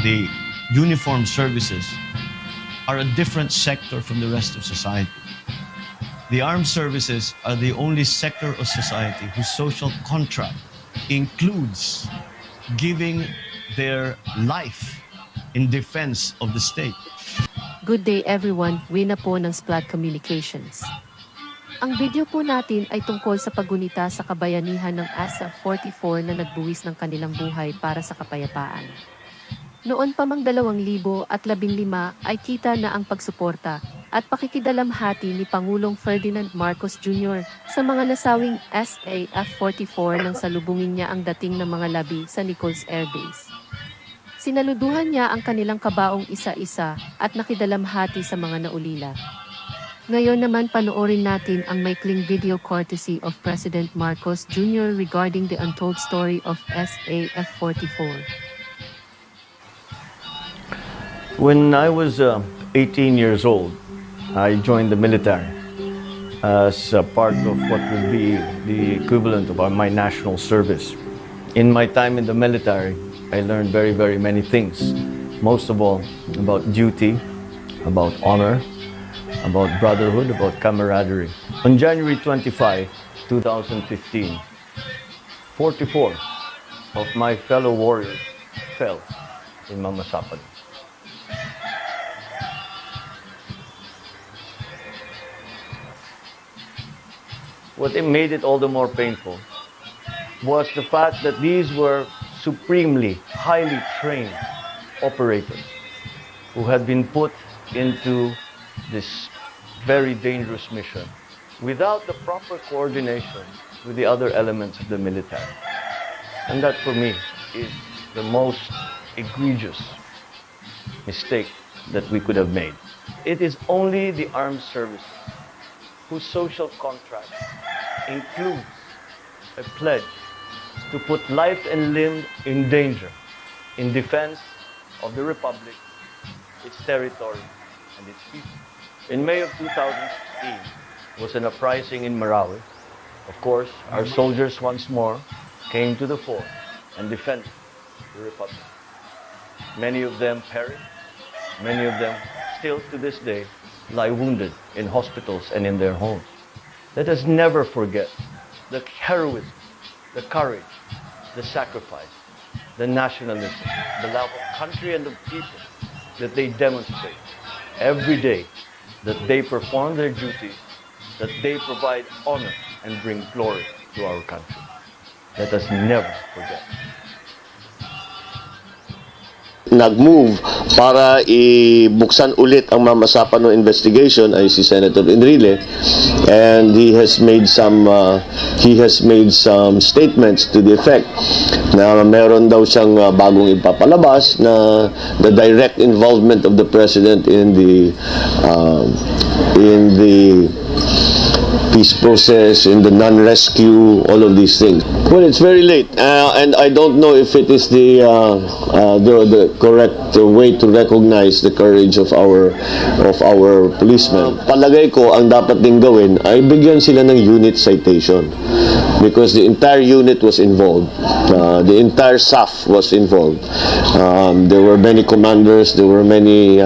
the uniformed services are a different sector from the rest of society. The armed services are the only sector of society whose social contract includes giving their life in defense of the state. Good day everyone, Wina po ng Splat Communications. Ang video po natin ay tungkol sa paggunita sa kabayanihan ng SAF-44 na nagbuwis ng kanilang buhay para sa kapayapaan. Noon pa mang 2015 ay kita na ang pagsuporta at pakikidalamhati ni Pangulong Ferdinand Marcos Jr. sa mga nasawing SAF-44 nang salubungin niya ang dating ng mga labi sa Nichols Air Base. Sinaluduhan niya ang kanilang kabaong isa-isa at nakidalamhati sa mga naulila. Ngayon naman panoorin natin ang maikling video courtesy of President Marcos Jr. regarding the untold story of SAF-44. When I was 18 years old, I joined the military as a part of what would be the equivalent of my national service. In my time in the military, I learned very, very many things. Most of all, about duty, about honor, about brotherhood, about camaraderie. On January 25, 2015, 44 of my fellow warriors fell in Mamasapan. What made it all the more painful was the fact that these were supremely, highly trained operators who had been put into this very dangerous mission without the proper coordination with the other elements of the military. And that for me is the most egregious mistake that we could have made. It is only the armed services whose social contract includes a pledge to put life and limb in danger in defense of the Republic, its territory, and its people. In May of 2016 was an uprising in Marawi. Of course, our soldiers once more came to the fore and defended the Republic. Many of them perished. Many of them still to this day lie wounded in hospitals and in their homes. Let us never forget the heroism, the courage, the sacrifice, the nationalism, the love of country and of people that they demonstrate every day, that they perform their duties, that they provide honor and bring glory to our country. Let us never forget. Nag-move para ibuksan ulit ang Mamasapano investigation ay si Senator Enrile, and he has made some statements to the effect na meron daw siyang bagong ipapalabas na the direct involvement of the president in the peace process, in the non-rescue, all of these things. Well, it's very late, and I don't know if it is the correct way to recognize the courage of our policemen. Palagay ko, ang dapat ding gawin ay bigyan sila ng unit citation, because the entire unit was involved. The entire SAF was involved. There were many commanders, there were many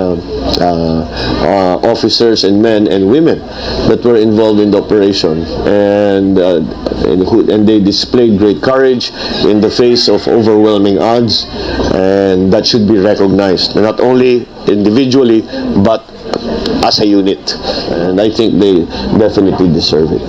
officers and men and women that were involved in the operation, and they displayed great courage in the face of overwhelming odds, and that should be recognized, not only individually but as a unit, and I think they definitely deserve it.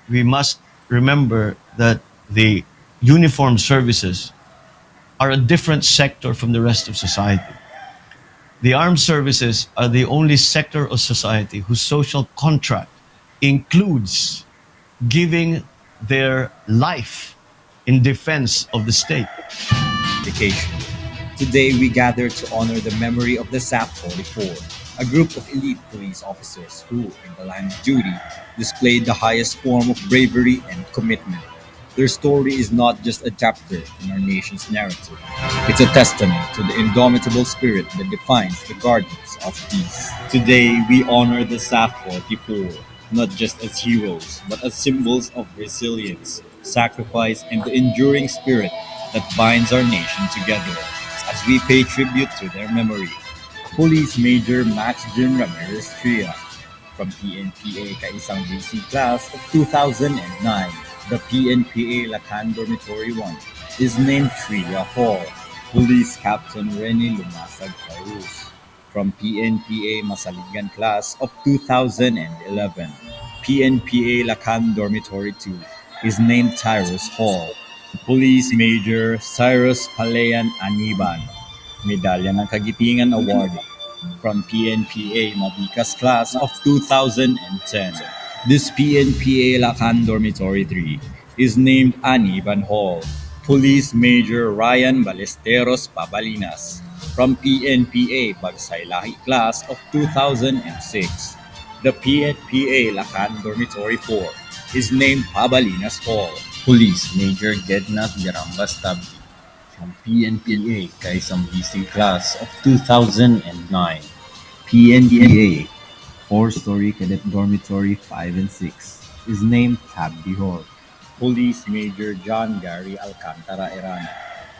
we must remember that the uniformed services are a different sector from the rest of society. The armed services are the only sector of society whose social contract includes giving their life in defense of the state. Vacation. Today, we gather to honor the memory of the SAF-44, a group of elite police officers who, in the line of duty, displayed the highest form of bravery and commitment. Their story is not just a chapter in our nation's narrative. It's a testament to the indomitable spirit that defines the guardians of peace. Today, we honor the SAF-44, not just as heroes, but as symbols of resilience, sacrifice, and the enduring spirit that binds our nation together. As we pay tribute to their memory, Police Major Max Jim Ramirez Tria from PNPA Kaisang BC Class of 2009, the PNPA Lacan Dormitory 1, is named Tria Hall. Police Captain Rene Lumasag Carus from PNPA Masaligan Class of 2011, PNPA Lacan Dormitory 2, is named Tyrus Hall. Police Major Cyrus Palayan Aniban, Medalya ng Kagitingan Award from PNPA Mabicas Class of 2010. This PNPA Lacan Dormitory 3 is named Aniban Hall. Police Major Ryan Ballesteros Pabalinas from PNPA Bagsay Lahi Class of 2006. The PNPA Lacan Dormitory 4 is named Pabalinas Hall. Police Major Gednat Garambas Tabdi from PNPA Kaisang BC Class of 2009. PNPA 4-story Cadet Dormitory 5 and 6 is named Tabdi Hall. Police Major John Gary Alcantara Erana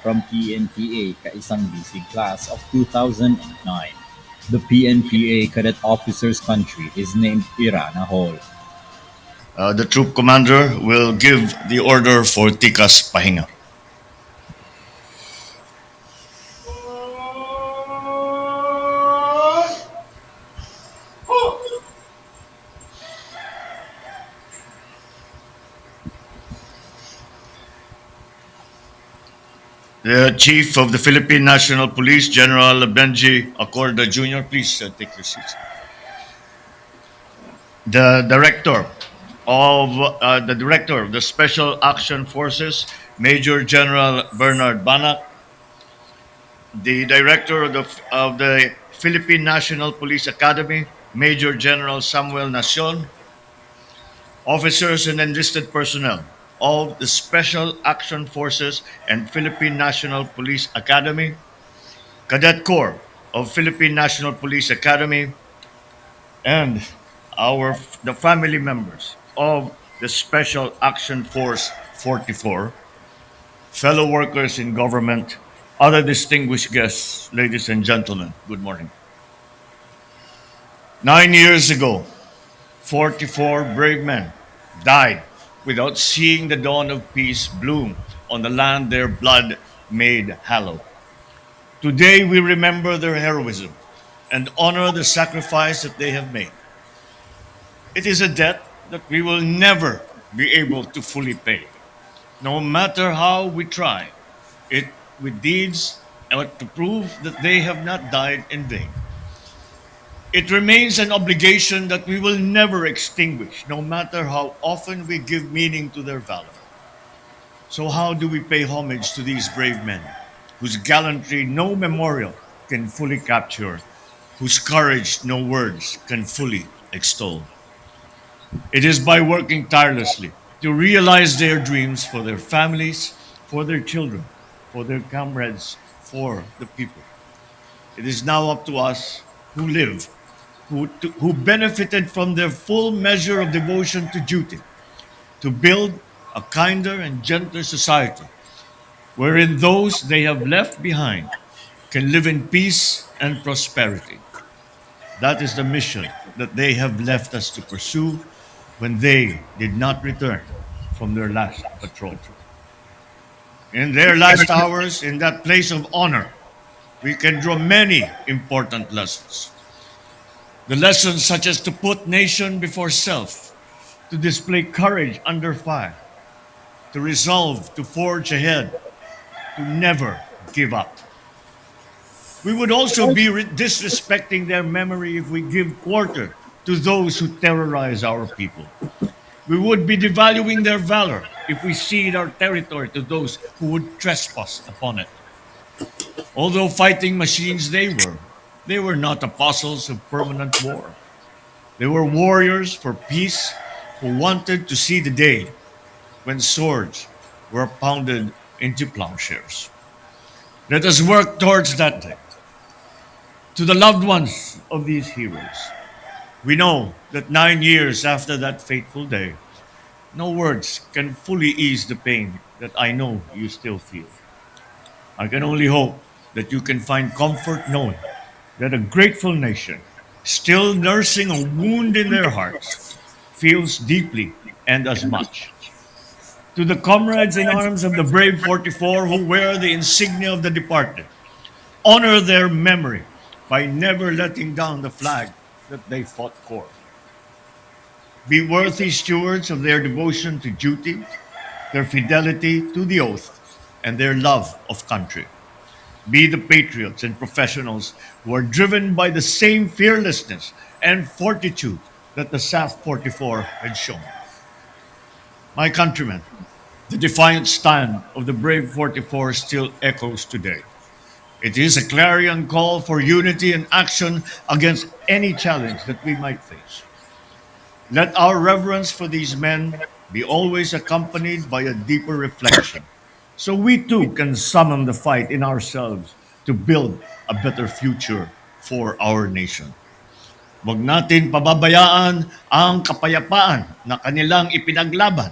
from PNPA Kaisang BC Class of 2009. The PNPA Cadet Officers Country is named Irana Hall. The troop commander will give the order for Tikas Pahinga. The Chief of the Philippine National Police, General Benji Acorda Jr., please take your seats. The Director of the Special Action Forces, Major General Bernard Banak, the Director of the Philippine National Police Academy, Major General Samuel Nacion, officers and enlisted personnel of the Special Action Forces and Philippine National Police Academy, Cadet Corps of Philippine National Police Academy, and the family members of the Special Action Force 44, fellow workers in government, other distinguished guests, ladies and gentlemen, good morning. 9 years ago, 44 brave men died without seeing the dawn of peace bloom on the land their blood made hallowed. Today we remember their heroism and honor the sacrifice that they have made. It is a debt that we will never be able to fully pay, no matter how we try it with deeds and to prove that they have not died in vain. It remains an obligation that we will never extinguish, no matter how often we give meaning to their valor. So, how do we pay homage to these brave men, whose gallantry no memorial can fully capture, whose courage no words can fully extol? It is by working tirelessly to realize their dreams for their families, for their children, for their comrades, for the people. It is now up to us who live, who benefited from their full measure of devotion to duty, to build a kinder and gentler society, wherein those they have left behind can live in peace and prosperity. That is the mission that they have left us to pursue when they did not return from their last patrol. In their last hours, in that place of honor, we can draw many important lessons. The lessons such as to put nation before self, to display courage under fire, to resolve to forge ahead, to never give up. We would also be disrespecting their memory if we give quarter to those who terrorize our people. We would be devaluing their valor if we cede our territory to those who would trespass upon it. Although fighting machines they were not apostles of permanent war. They were warriors for peace who wanted to see the day when swords were pounded into plowshares. Let us work towards that day. To the loved ones of these heroes, we know that 9 years after that fateful day, no words can fully ease the pain that I know you still feel. I can only hope that you can find comfort knowing that a grateful nation, still nursing a wound in their hearts, feels deeply and as much. To the comrades in arms of the brave 44 who wear the insignia of the departed, honor their memory by never letting down the flag that they fought for. Be worthy stewards of their devotion to duty, their fidelity to the oath, and their love of country. Be the patriots and professionals who are driven by the same fearlessness and fortitude that the SAF-44 had shown. My countrymen, the defiant stand of the brave 44 still echoes today. It is a clarion call for unity and action against any challenge that we might face. Let our reverence for these men be always accompanied by a deeper reflection, so we too can summon the fight in ourselves to build a better future for our nation. Huwag natin pababayaan ang kapayapaan na kanilang ipinaglaban.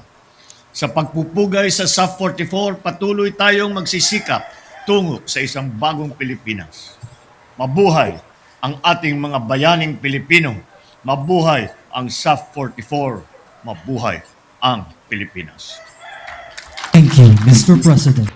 Sa pagpupugay sa SAF-44, patuloy tayong magsisikap tungo sa isang bagong Pilipinas. Mabuhay ang ating mga bayaning Pilipino. Mabuhay ang SAF-44. Mabuhay ang Pilipinas. Thank you, Mr. President.